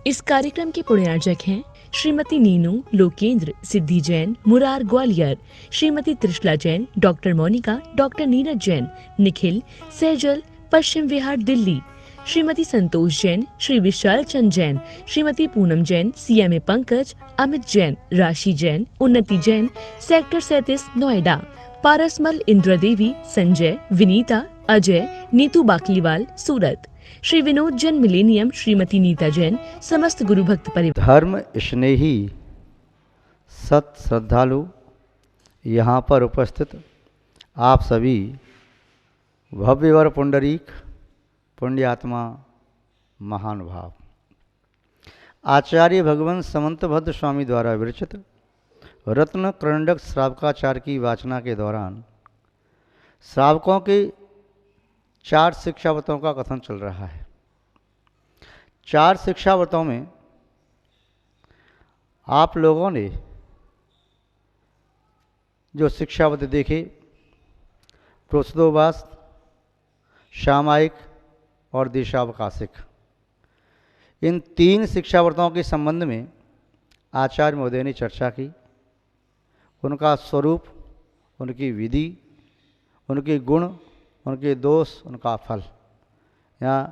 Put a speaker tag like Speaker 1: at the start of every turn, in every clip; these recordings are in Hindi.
Speaker 1: इस कार्यक्रम के पुण्यार्जक हैं श्रीमती नीनू लोकेंद्र सिद्धि Jain Murar Gwalior, Shrimati Trishala Jain, doctor Monika, doctor Neeraj Jain, Nikhil Saizal Paschim Vihar Delhi, Shrimati Santosh Jain, Shri Vishal Chand Jain, Shrimati Poonam Jain, CMA Pankaj, Amit Jain, राशि जैन, उन्नति जैन, सेक्टर 37 नोएडा, पारसमल इंद्रा देवी, संजय, विनीता, अजय, नीतू बाकलीवाल सूरत, श्री विनोद जैन मिलेनियम, श्रीमती नीता जैन, समस्त गुरु भक्त परिवार।
Speaker 2: धर्म स्नेही सत श्रद्धालु यहाँ पर उपस्थित आप सभी भव्यवर पुंडरीक पुण्यात्मा महानुभाव, आचार्य भगवान समंतभद्र स्वामी द्वारा विरचित रत्न करंडक श्रावकाचार की वाचना के दौरान श्रावकों के 4 शिक्षाव्रतों का कथन चल रहा है। 4 शिक्षाव्रतों में आप लोगों ने जो शिक्षाव्रत देखे, प्रोषदोवास, सामायिक और देशावकाशिक, इन 3 शिक्षाव्रतों के संबंध में आचार्य महोदय ने चर्चा की। उनका स्वरूप, उनकी विधि, उनके गुण, उनके दोष, उनका फल यहाँ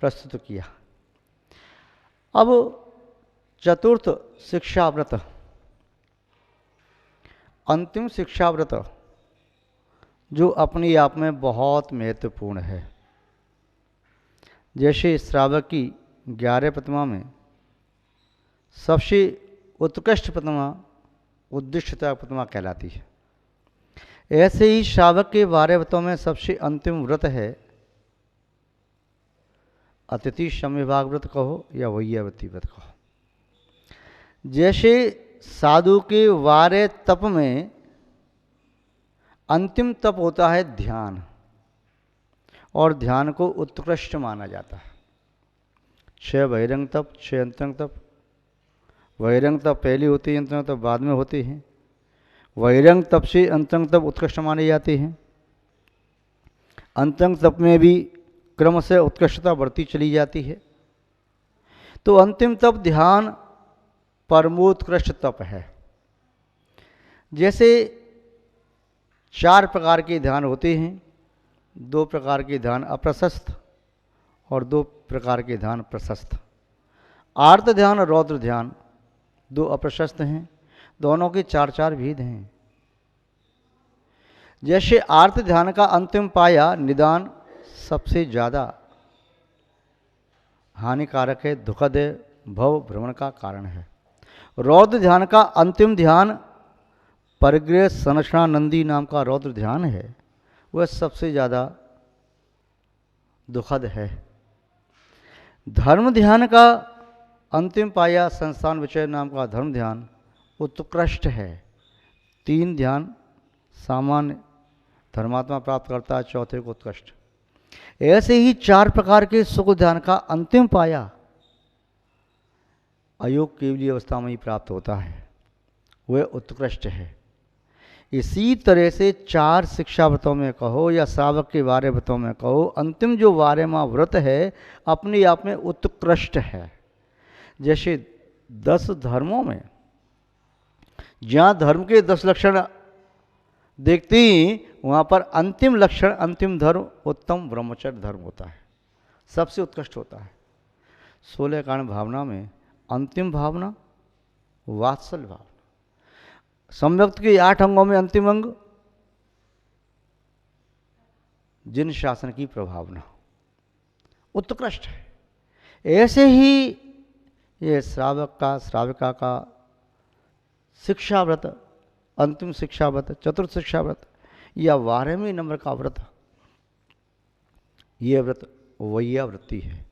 Speaker 2: प्रस्तुत किया। अब चतुर्थ शिक्षाव्रत, अंतिम शिक्षाव्रत, जो अपने आप में बहुत महत्वपूर्ण है। जैसे श्रावक की 11 प्रतिमा में सबसे उत्कृष्ट प्रतिमा उद्दिष्टता प्रतिमा कहलाती है, ऐसे ही श्रावक के 12 व्रतों में सबसे अंतिम व्रत है अतिथि समविभाग व्रत कहो या वैयावृत्ति व्रत कहो। जैसे साधु के 12 तप में अंतिम तप होता है ध्यान, और ध्यान को उत्कृष्ट माना जाता है। 6 बहिरंग तप, 6 अंतरंग तप। बहिरंग तप पहले होती है, अंतरंग तप बाद में होते हैं। बहिरंग तप से अंतरंग तप उत्कृष्ट माने जाते हैं। अंतरंग तप में भी क्रम से उत्कृष्टता बढ़ती चली जाती है। तो अंतिम तप ध्यान परमोत्कृष्ट तप है। जैसे 4 प्रकार के ध्यान होते हैं, 2 प्रकार के ध्यान अप्रशस्त और 2 प्रकार के ध्यान प्रशस्त। आर्त ध्यान और रौद्र ध्यान 2 अप्रशस्त हैं, दोनों के 4-4 भेद हैं। जैसे आर्त ध्यान का अंतिम पाया निदान सबसे ज़्यादा हानिकारक है, दुखद है, भव भ्रमण का कारण है। रौद्र ध्यान का अंतिम ध्यान परिग्रह संरचनानंदी नाम का रौद्र ध्यान है, वह सबसे ज़्यादा दुखद है। धर्म ध्यान का अंतिम पाया संस्थान विषय नाम का धर्म ध्यान उत्कृष्ट है। 3 ध्यान सामान्य धर्मात्मा प्राप्त करता है, चौथे को उत्कृष्ट। ऐसे ही 4 प्रकार के सुख ध्यान का अंतिम पाया अयोग केवली अवस्था में ही प्राप्त होता है, वह उत्कृष्ट है। इसी तरह से 4 शिक्षाव्रतों में कहो या श्रावक के 12 व्रतों में कहो, अंतिम जो 12वां व्रत है अपने आप में उत्कृष्ट है। जैसे 10 धर्मों में जहाँ धर्म के 10 लक्षण देखते ही, वहाँ पर अंतिम लक्षण, अंतिम धर्म उत्तम ब्रह्मचर्य धर्म होता है, सबसे उत्कृष्ट होता है। 16 कारण भावना में अंतिम भावना वात्सल्य भावना। संयुक्त के 8 अंगों में अंतिम अंग जिन शासन की प्रभावना उत्कृष्ट है। ऐसे ही ये श्रावक का, श्राविका का शिक्षाव्रत, अंतिम शिक्षाव्रत, चतुर्थ शिक्षाव्रत या 12वें नंबर का व्रत, ये व्रत वैयावृत्ति है।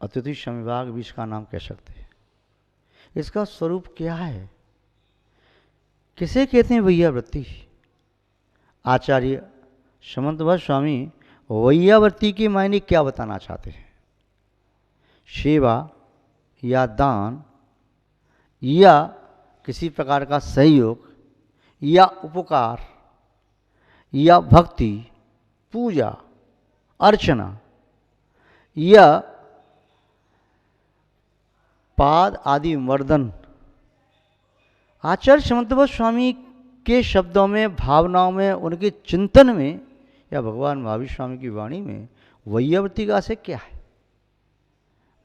Speaker 2: अतिथि समविभाग भी इसका नाम कह सकते हैं। इसका स्वरूप क्या है, किसे कहते हैं वैयावृत्ति? आचार्य समंतभद्र स्वामी वैयावृत्ति के मायने क्या बताना चाहते हैं? सेवा या दान या किसी प्रकार का सहयोग या उपकार या भक्ति, पूजा, अर्चना या पाद आदि मर्दन। आचार्य समंतभट्ट स्वामी के शब्दों में, भावनाओं में, उनके चिंतन में या भगवान महावीर स्वामी की वाणी में वैयावृत्ति का आशय क्या है?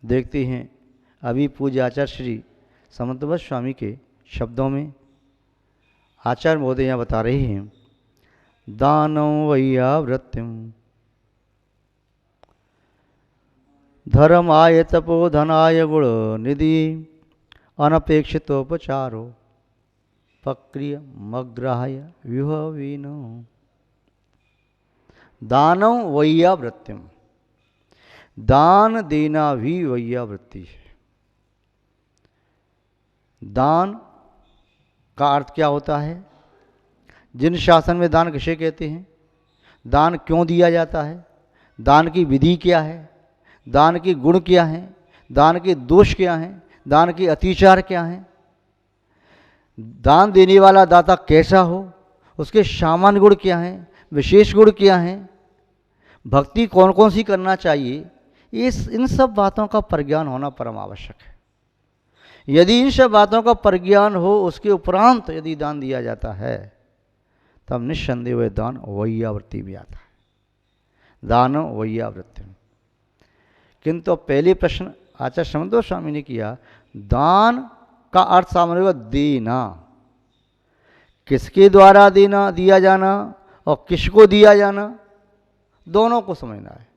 Speaker 2: देखते हैं अभी पूज्य आचार्य श्री समंतभट्ट स्वामी के शब्दों में आचार्य महोदय यहाँ बता रहे हैं, दानव वैयावृत्तिम धर्माय तपो धनाय गुण निधि अनपेक्षितोपचारो प्रक्रिय मग्राह्य विभवीनो। दानव वैयावृत्तिम, दान देना भी वैयावृत्ति है। दान का अर्थ क्या होता है? जिन शासन में दान किसे कहते हैं, दान क्यों दिया जाता है, दान की विधि क्या है, दान के गुण क्या हैं, दान के दोष क्या हैं, दान के अतिचार क्या हैं, दान देने वाला दाता कैसा हो, उसके सामान्य गुण क्या हैं, विशेष गुण क्या हैं, भक्ति कौन कौन सी करना चाहिए, इन सब बातों का परिज्ञान होना परम आवश्यक है। यदि इन सब बातों का परिज्ञान हो, उसके उपरांत यदि दान दिया जाता है, तब निस्संदेह वह दान वैयावृत्ति में आता है। दान वैयावृत्ति। किंतु पहले प्रश्न आचार्य समंतभट्ट स्वामी ने किया, दान का अर्थ सामान्य होगा देना। किसके द्वारा देना, दिया जाना, और किसको दिया जाना, दोनों को समझना है।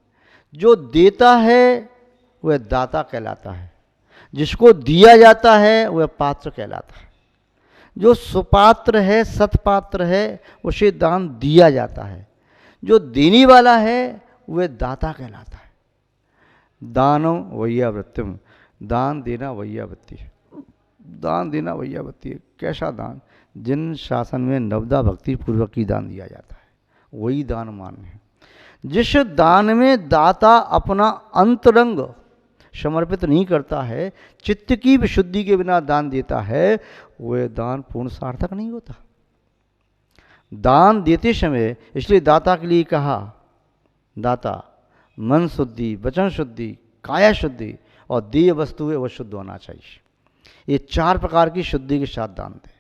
Speaker 2: जो देता है वह दाता कहलाता है, जिसको दिया जाता है वह पात्र कहलाता है। जो सुपात्र है, सत्पात्र है, उसे दान दिया जाता है। जो देने वाला है वह दाता कहलाता है। दानो वैयावृत्तिम, दान देना वैयावृत्ति है। दान देना वैयावृत्ति है। कैसा दान? जिन शासन में नवदा भक्ति पूर्वक ही दान दिया जाता है वही दान मान्य है। जिस दान में दाता अपना अंतरंग समर्पित नहीं करता है, चित्त की विशुद्धि के बिना दान देता है, वह दान पूर्ण सार्थक नहीं होता। दान देते समय इसलिए दाता के लिए कहा, दाता मन शुद्धि, वचन शुद्धि, काया शुद्धि और देय वस्तु है वह शुद्ध होना चाहिए। ये 4 प्रकार की शुद्धि के साथ दान दे।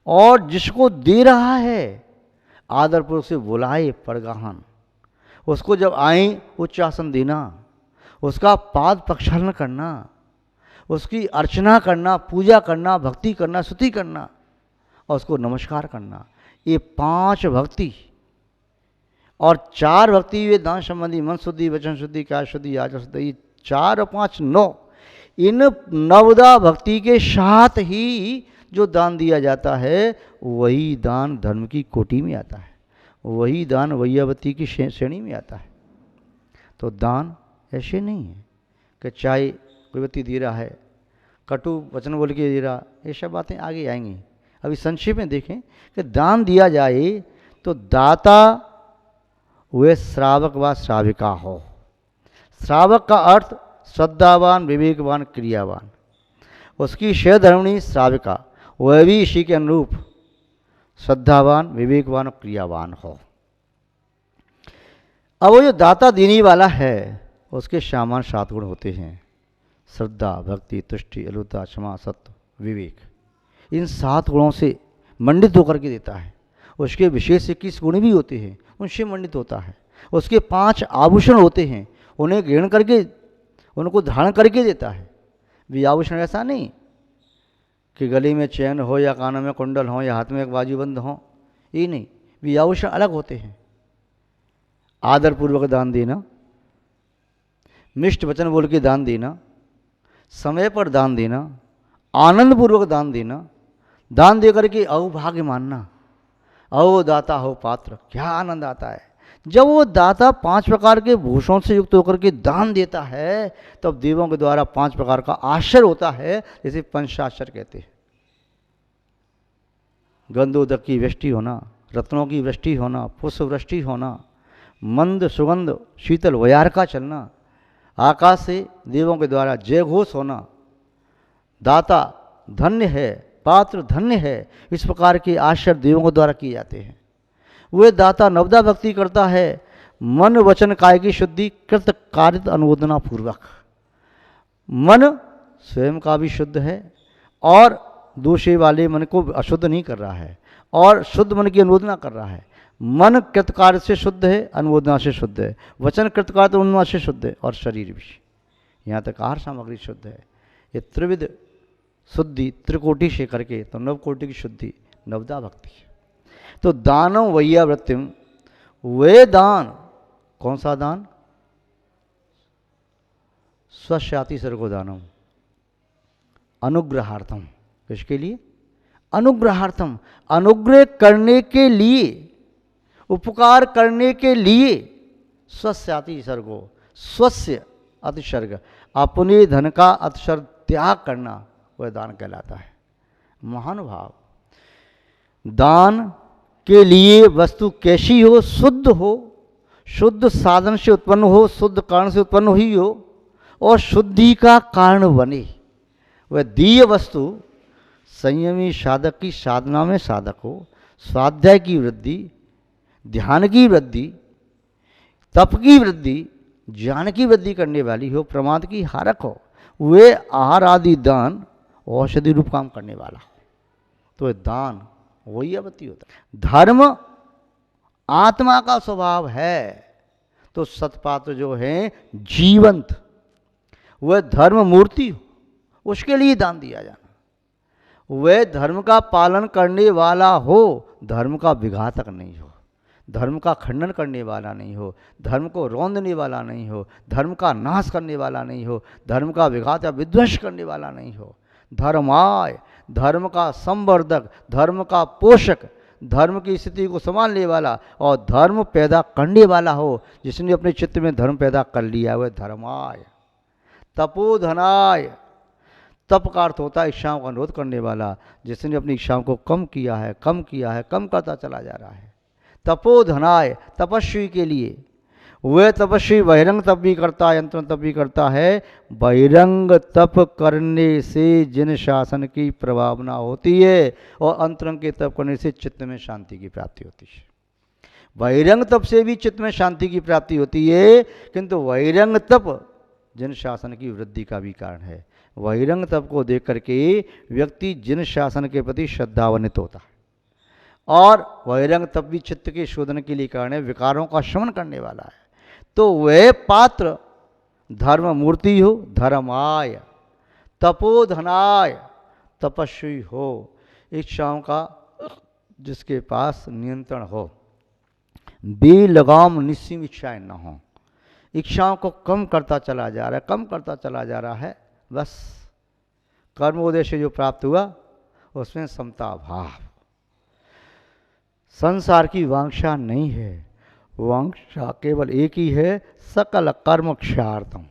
Speaker 2: और जिसको दे रहा है आदरपूर्वक से बुलाए, परगाहन, उसको जब आए उच्च आसन देना, उसका पाद प्रक्षालन करना, उसकी अर्चना करना, पूजा करना, भक्ति करना, स्तुति करना और उसको नमस्कार करना। ये 5 भक्ति और 4 भक्ति वे दान संबंधी, मन शुद्धि, वचन शुद्धि, काया शुद्धि, आचरण शुद्धि, ये 4 और 5 9, इन नवदा भक्ति के साथ ही जो दान दिया जाता है वही दान धर्म की कोटि में आता है, वही दान वैयावृत्ति की श्रेणी में आता है। तो दान ऐसे नहीं है कि चाहे कोई व्यक्ति दे रहा है, कटु वचन बोल के दे रहा, ये सब बातें आगे आएंगी। अभी संक्षेप में देखें कि दान दिया जाए तो दाता वे श्रावक व श्राविका हो। श्रावक का अर्थ श्रद्धावान, विवेकवान, क्रियावान। उसकी सहधर्मिणी श्राविका, वह भी इसी के अनुरूप श्रद्धावान, विवेकवान और क्रियावान हो। अब वो जो दाता देने वाला है उसके सामान्य 7 गुण होते हैं, श्रद्धा, भक्ति, तुष्टि, अलुता, क्षमा, सत्य, विवेक। इन 7 गुणों से मंडित होकर के देता है। उसके विशेष 21 गुण भी होते हैं, उनसे मंडित होता है। उसके 5 आभूषण होते हैं, उन्हें ग्रहण करके, उनको धारण करके देता है। भी आभूषण ऐसा नहीं कि गले में चैन हो या कानों में कुंडल हो या हाथ में एक बाजूबंद हो, ये नहीं। भी आभूषण अलग होते हैं। आदरपूर्वक दान देना, मिष्ट वचन बोल के दान देना, समय पर दान देना, आनंद पूर्वक दान देना, दान दे करके अभाग्य मानना, अहो दाता हो पात्र। क्या आनंद आता है जब वो दाता 5 प्रकार के भूषणों से युक्त होकर के दान देता है, तब देवों के द्वारा 5 प्रकार का आश्चर्य होता है, जैसे पंचाश्चर्य कहते हैं। गंधोदक की वृष्टि होना, रत्नों की वृष्टि होना, पुष्प वृष्टि होना, मंद सुगंध शीतल वयार का चलना, आकाश से देवों के द्वारा जय घोष होना, दाता धन्य है, पात्र धन्य है, इस प्रकार के आश्चर्य देवों के द्वारा किए जाते हैं। वे दाता नवदा भक्ति करता है, मन वचन काय की शुद्धि कृत कार्य अनुमोदना पूर्वक। मन स्वयं का भी शुद्ध है और दूसरे वाले मन को अशुद्ध नहीं कर रहा है, और शुद्ध मन की अनुमोदना कर रहा है। मन कृतकार्य से शुद्ध है, अनुमोदना से शुद्ध है, वचन कृतकार्य तो अनुमोदना से शुद्ध है, और शरीर भी, यहाँ तक आहार सामग्री शुद्ध है। ये त्रिविध शुद्धि त्रिकोटि से करके तो नवकोटि की शुद्धि नवदा भक्ति है। तो दानव वैया वृत्तिम, वे दान, कौन सा दान? स्वस्याति सर्गो दानम, अनुग्रहार्थम। किसके लिए? अनुग्रहार्थम, अनुग्रह करने के लिए, उपकार करने के लिए। स्वस्याति सर्गो, स्वस्य अतिसर्ग, अपने धन का अतिसर्ग त्याग करना, वह दान कहलाता है। महानुभाव, दान के लिए वस्तु कैसी हो? शुद्ध हो, शुद्ध साधन से उत्पन्न हो, शुद्ध कारण से उत्पन्न हुई हो और शुद्धि का कारण बने। वह दीय वस्तु संयमी साधक की साधना में साधक हो, स्वाध्याय की वृद्धि, ध्यान की वृद्धि, तप की वृद्धि, ज्ञान की वृद्धि करने वाली हो, प्रमाद की हारक हो, वे आहार आदि दान औषधि रूप काम करने वाला हो, तो दान वही अवति होता है। धर्म आत्मा का स्वभाव है, तो सतपात्र जो है जीवंत, वह धर्म मूर्ति हो, उसके लिए दान दिया जाना। वह धर्म का पालन करने वाला हो, धर्म का विघातक नहीं हो, धर्म का खंडन करने वाला नहीं हो, धर्म को रौंदने वाला नहीं हो, धर्म का नाश करने वाला नहीं हो, धर्म का विघात या विध्वंस करने वाला नहीं हो। धर्माय, धर्म का संवर्धक, धर्म का पोषक, धर्म की स्थिति को संभालने वाला और धर्म पैदा करने वाला हो, जिसने अपने चित्त में धर्म पैदा कर लिया, वह धर्माय। तपोधनाय, तप का अर्थ होता है इच्छाओं का निरोध करने वाला, जिसने अपनी इच्छाओं को कम किया है, कम किया है, कम करता चला जा रहा है। तपोधनाय, तपस्वी के लिए, वह तपस्वी बहिरंग तप भी करता है, अंतरंग तप भी करता है। बहिरंग तप करने से जिन शासन की प्रभावना होती है और अंतरंग के तप करने से चित्त में शांति की प्राप्ति होती है। बहिरंग तप से भी चित्त में शांति की प्राप्ति होती है, किंतु बहिरंग तप जिन शासन की वृद्धि का भी कारण है। बहिरंग तप को देख करके व्यक्ति जिन शासन के प्रति श्रद्धान्वित होता है, और बहिरंग तप भी चित्त के शोधन के लिए कारण है, विकारों का शमन करने वाला है। तो वह पात्र धर्म मूर्ति हो, धर्माय। तपोधनाय, तपस्वी हो, इच्छाओं का जिसके पास नियंत्रण हो, बेलगाम निस्सीम इच्छाएं न हो, इच्छाओं को कम करता चला जा रहा है, कम करता चला जा रहा है। बस कर्मोदय से जो प्राप्त हुआ उसमें समता भाव, संसार की वांछा नहीं है, वांछा केवल एक ही है, सकल कर्म क्षार्थम।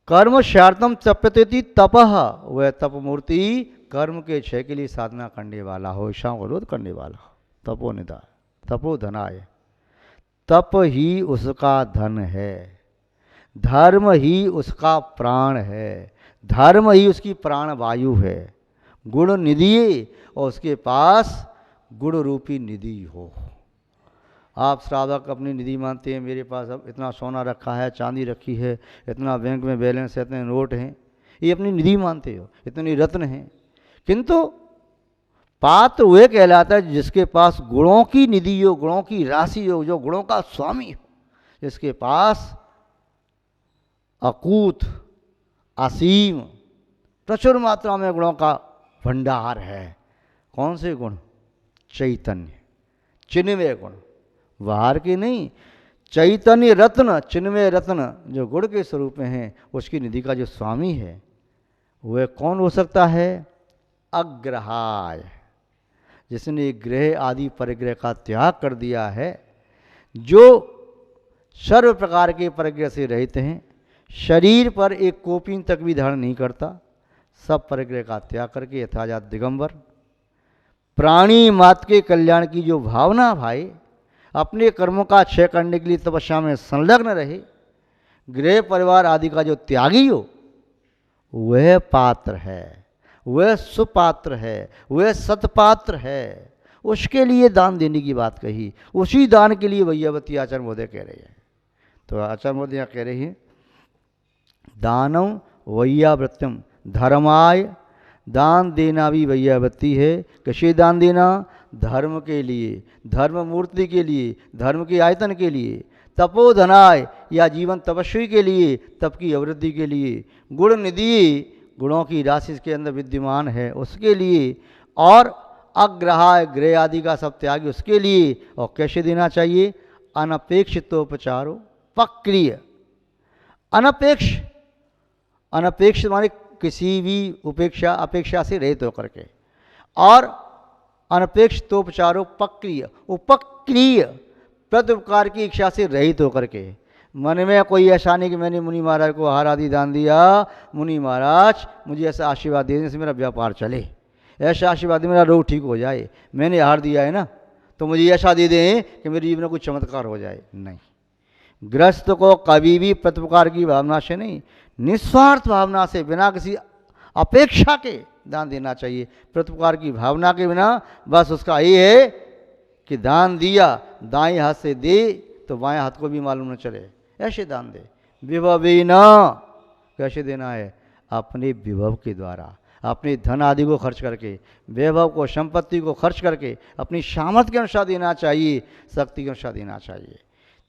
Speaker 2: कर्म क्षार्थम तप्यते तपः, वह तप मूर्ति कर्म के क्षय के लिए साधना करने वाला हो, इच्छाओं को रोध करने वाला हो। तपोनिधाय, तपोधनाय, तप ही उसका धन है, धर्म ही उसका प्राण है, धर्म ही उसकी प्राण वायु है। गुण निधि, और उसके पास गुण रूपी निधि हो। आप श्रावक अपनी निधि मानते हैं, मेरे पास अब इतना सोना रखा है, चांदी रखी है, इतना बैंक में बैलेंस है, इतने नोट हैं, ये अपनी निधि मानते हो, इतनी रत्न हैं। किंतु पात्र वह कहलाता है जिसके पास गुणों की निधि हो, गुणों की राशि हो, जो गुणों का स्वामी हो, जिसके पास अकूत असीम प्रचुर मात्रा में गुणों का भंडार है। कौन से गुण? चैतन्य, चिन्मय गुण, बाहर के नहीं। चैतन्य रत्न, चिन्मय रत्न जो गुण के स्वरूप में है, उसकी निधि का जो स्वामी है वह कौन हो सकता है? अग्रहाय, जिसने ग्रह आदि परिग्रह का त्याग कर दिया है, जो सर्व प्रकार के परिग्रह से रहित हैं, शरीर पर एक कोपीन तक भी धारण नहीं करता, सब परिग्रह का त्याग करके यथाजात दिगंबर, प्राणी मात्र के कल्याण की जो भावना भाई, अपने कर्मों का क्षय करने के लिए तपस्या में संलग्न रहे, गृह परिवार आदि का जो त्यागी हो, वह पात्र है, वह सुपात्र है, वह सतपात्र है। उसके लिए दान देने की बात कही, उसी दान के लिए वैयावती आचार्य महोदय कह रहे हैं। तो आचार्य महोदय कह रहे हैं, दानम वैयावृत्यम धर्माय, दान देना भी वैयावृत्ति है। कैसे दान देना? धर्म के लिए, धर्म मूर्ति के लिए, धर्म के आयतन के लिए। तपोधनाय, या जीवन तपस्वी के लिए, तप की अवृद्धि के लिए। गुण निधि, गुणों की राशि इसके अंदर विद्यमान है उसके लिए। और अग्रहाय, गृह आदि का सब त्यागी उसके लिए। और कैसे देना चाहिए? अनपेक्षितोपचारो पक्रिय। अनपेक्ष, अनपेक्ष माने किसी भी उपेक्षा अपेक्षा से रहित होकर के। और अनपेक्षितोपचारो पक्रिय, उपक्रिय, प्रत्युपकार की इच्छा से रहित होकर के। मन में कोई ऐसा नहीं कि मैंने मुनि महाराज को आहार आदि दान दिया, मुनि महाराज मुझे ऐसा आशीर्वाद देने से मेरा व्यापार चले, ऐसा आशीर्वाद दे मेरा रोग ठीक हो जाए, मैंने आहार दिया है ना तो मुझे ऐसा दे दें कि मेरे जीवन में कुछ चमत्कार हो जाए। नहीं, गृहस्थ को कभी भी प्रत्युपकार की भावना से नहीं, निस्वार्थ भावना से, बिना किसी अपेक्षा के दान देना चाहिए। प्रत्युपकार की भावना के बिना बस उसका ये है कि दान दिया, दाएं हाथ से दे तो बाएं हाथ को भी मालूम न चले, ऐसे दान दे। विभवेन, कैसे देना है? अपने विभव के द्वारा, अपने धन आदि को खर्च करके, वैभव को, संपत्ति को खर्च करके अपनी सामर्थ्य के अनुसार देना चाहिए, शक्ति के अनुसार देना चाहिए।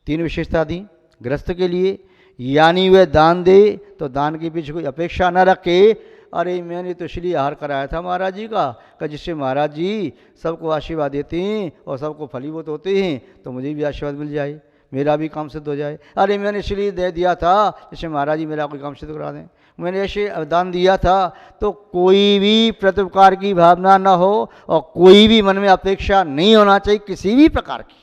Speaker 2: 3 विशेषता दी गृहस्थ के लिए। यानी वह दान दे तो दान के पीछे कोई अपेक्षा न रखे, अरे मैंने तो इसलिए आहार कराया था महाराज जी का जिससे महाराज जी सबको आशीर्वाद देते हैं और सबको फलीभूत होते हैं, तो मुझे भी आशीर्वाद मिल जाए, मेरा भी काम सिद्ध हो जाए। अरे मैंने इसलिए दे दिया था जिससे महाराज जी मेरा कोई काम सिद्ध करा दें, मैंने ऐसे दान दिया था। तो कोई भी प्रत्युपकार की भावना न हो और कोई भी मन में अपेक्षा नहीं होना चाहिए किसी भी प्रकार की।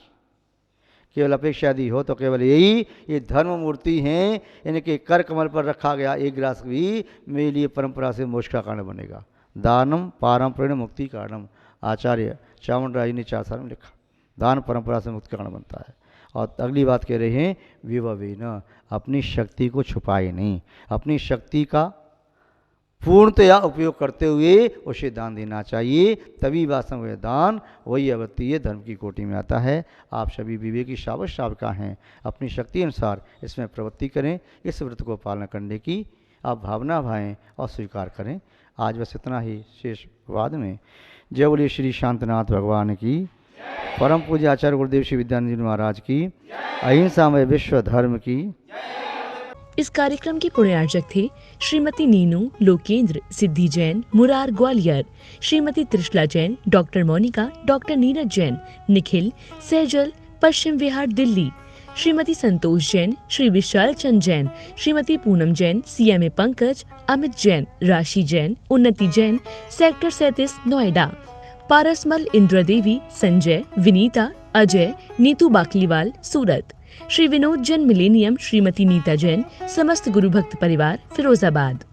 Speaker 2: केवल अपेक्षा यदि हो तो केवल यही, ये धर्म मूर्ति हैं, इनके कर कमल पर रखा गया एक ग्रास भी मेरे लिए परंपरा से मोक्ष का कारण बनेगा। दानम पारंपरिक मुक्ति कारणम, आचार्य चामुंडराज ने 4 साल में लिखा। दान परंपरा से मुक्ति कारण बनता है। और अगली बात कह रहे हैं विभवेन, अपनी शक्ति को छुपाए नहीं, अपनी शक्ति का पूर्णतया उपयोग करते हुए उसे दान देना चाहिए, तभी वास्तव में दान वही अवृत्ति है, धर्म की कोटि में आता है। आप सभी विवेकी श्रावक श्राविका हैं, अपनी शक्ति अनुसार इसमें प्रवृत्ति करें, इस व्रत को पालन करने की आप भावना भाएं और स्वीकार करें। आज बस इतना ही, शेष बाद में। जय बोलिए श्री शांतनाथ भगवान की, परम पूज्य आचार्य गुरुदेव श्री विद्यानंद महाराज की, अहिंसामय विश्व धर्म की।
Speaker 1: इस कार्यक्रम के पुण्यार्चक थे श्रीमती नीनू लोकेंद्र सिद्धि Jain Murar Gwalior, Shrimati Trishala Jain, doctor Monika, doctor Neeraj Jain, Nikhil Saizal Paschim Vihar Delhi, Shrimati Santosh Jain, Shri Vishal Chand Jain, Shrimati Poonam Jain, CMA Pankaj, Amit Jain, राशि जैन, उन्नति जैन, सेक्टर 37 नोएडा, पारसमल इंद्र देवी, संजय, विनीता, अजय, नीतू बाकलीवाल सूरत, श्री विनोद जैन मिलेनियम, श्रीमती नीता जैन, समस्त गुरु भक्त परिवार फिरोजाबाद।